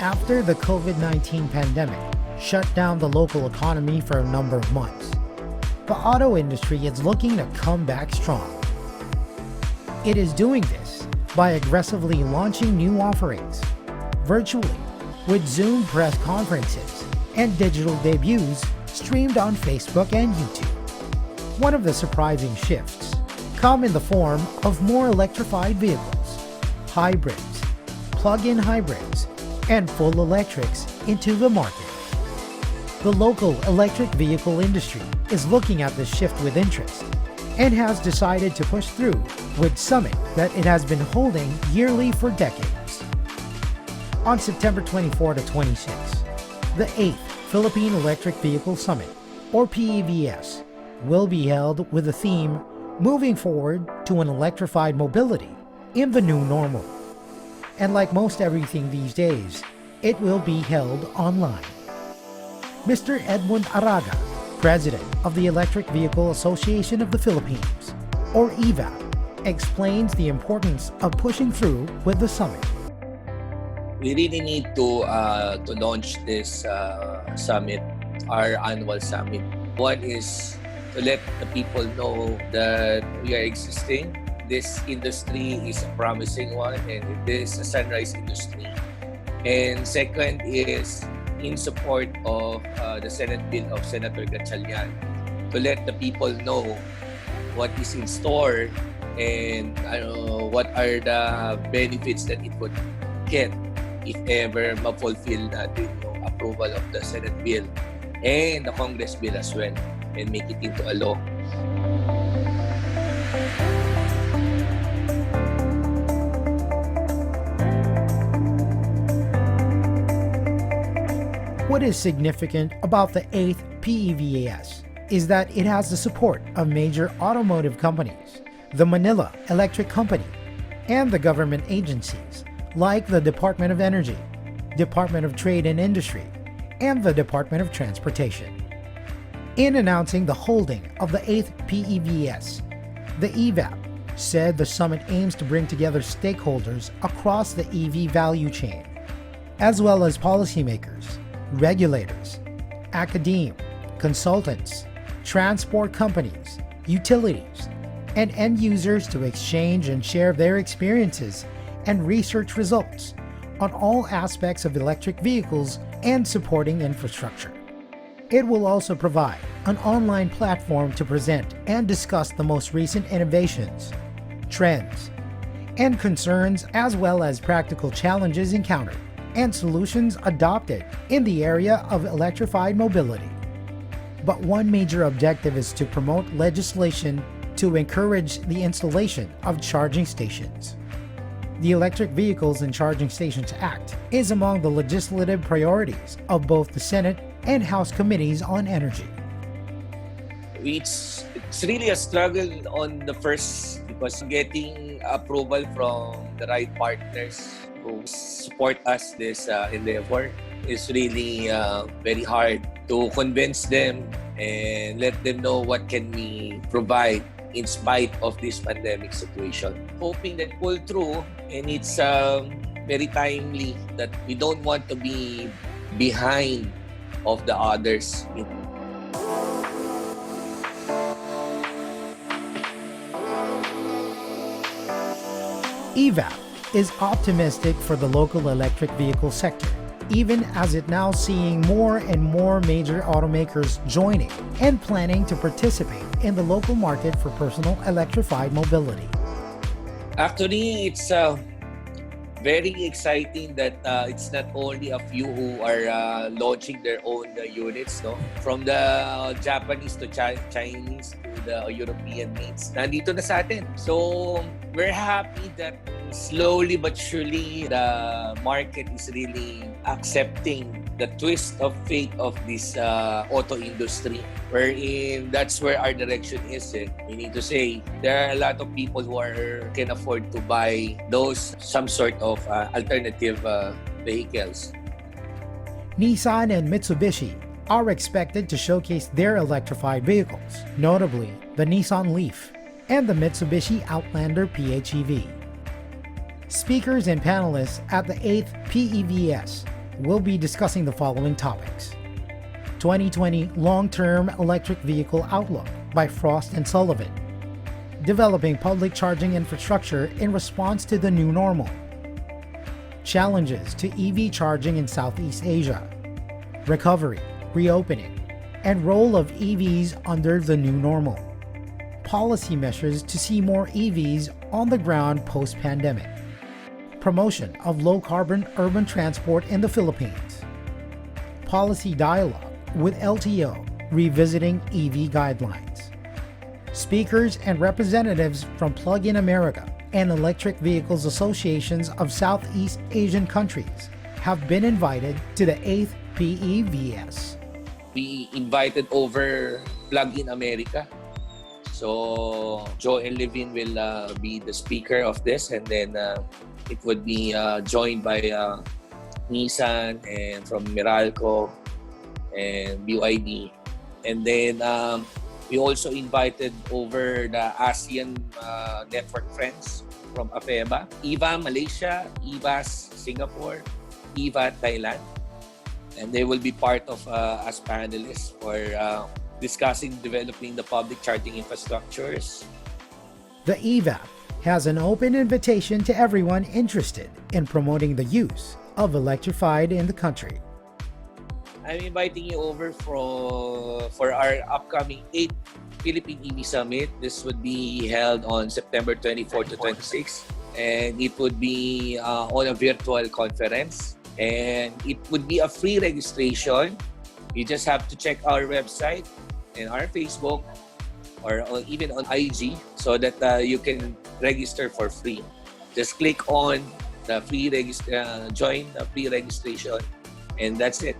After the COVID-19 pandemic shut down the local economy for a number of months, the auto industry is looking to come back strong. It is doing this by aggressively launching new offerings, virtually, with Zoom press conferences and digital debuts streamed on Facebook and YouTube. One of the surprising shifts come in the form of more electrified vehicles, hybrids, plug-in hybrids, and full electrics into the market. The local electric vehicle industry is looking at this shift with interest and has decided to push through with Summit that it has been holding yearly for decades. On September 24 to 26, the 8th Philippine Electric Vehicle Summit, or PEVS, will be held with the theme Moving Forward to an Electrified Mobility in the New Normal. And like most everything these days, it will be held online. Mr. Edmund Araga, President of the Electric Vehicle Association of the Philippines, or EVAP, explains the importance of pushing through with the summit. We really need to launch this summit, our annual summit. One is to let the people know that we are existing. This industry is a promising one and it is a sunrise industry. And second is in support of the Senate bill of Senator Gatchalian to let the people know what is in store and what are the benefits that it would get if ever ma-fulfill natin yung approval of the Senate bill and the Congress bill as well and make it into a law. What is significant about the 8th PEVAS is that it has the support of major automotive companies, the Manila Electric Company, and the government agencies like the Department of Energy, Department of Trade and Industry, and the Department of Transportation. In announcing the holding of the 8th PEVS, the EVAP said the summit aims to bring together stakeholders across the EV value chain, as well as policymakers, regulators, academe, consultants, transport companies, utilities, and end users to exchange and share their experiences and research results on all aspects of electric vehicles and supporting infrastructure. It will also provide an online platform to present and discuss the most recent innovations, trends, and concerns, as well as practical challenges encountered and solutions adopted in the area of electrified mobility. But one major objective is to promote legislation to encourage the installation of charging stations. The Electric Vehicles and Charging Stations Act is among the legislative priorities of both the Senate and House Committees on Energy. It's really a struggle on the first because getting approval from the right partners who support us this endeavor is really very hard to convince them and let them know what can we provide in spite of this pandemic situation. Hoping that pull through, and it's very timely that we don't want to be behind of the others. EVAP is optimistic for the local electric vehicle sector, even as it now seeing more and more major automakers joining and planning to participate in the local market for personal electrified mobility. Actually, it's very exciting that it's not only a few who are launching their own units, no? From the Japanese to Chinese to the European mates, nandito na sa atin. So we're happy that slowly but surely the market is really accepting the twist of fate of this auto industry, wherein that's where our direction is. We need to say there are a lot of people who can afford to buy some sort of alternative vehicles. Nissan and Mitsubishi are expected to showcase their electrified vehicles, notably the Nissan Leaf and the Mitsubishi Outlander PHEV. Speakers and panelists at the 8th PEVS we'll be discussing the following topics. 2020 Long-Term Electric Vehicle Outlook by Frost & Sullivan. Developing public charging infrastructure in response to the new normal. Challenges to EV charging in Southeast Asia. Recovery, reopening, and role of EVs under the new normal. Policy measures to see more EVs on the ground post-pandemic. Promotion of low-carbon urban transport in the Philippines. Policy dialogue with LTO revisiting EV guidelines. Speakers and representatives from Plug-in America and Electric Vehicles Associations of Southeast Asian countries have been invited to the 8th PEVS. We invited over Plug-in America. So Joel Levin will be the speaker of this, and then it would be joined by Nissan and from Meralco and BYD. And then we also invited over the ASEAN Network Friends from AFEMA, EVA Malaysia, EVAS Singapore, EVA Thailand. And they will be part of as panelists for discussing developing the public charging infrastructures. The EVAP has an open invitation to everyone interested in promoting the use of electrified in the country. I'm inviting you over for our upcoming 8th Philippine EV Summit. This would be held on September 24 to 26, and it would be on a virtual conference. And it would be a free registration. You just have to check our website and our Facebook or even on IG so that you can register for free. Just click on the free join the free registration, and that's it.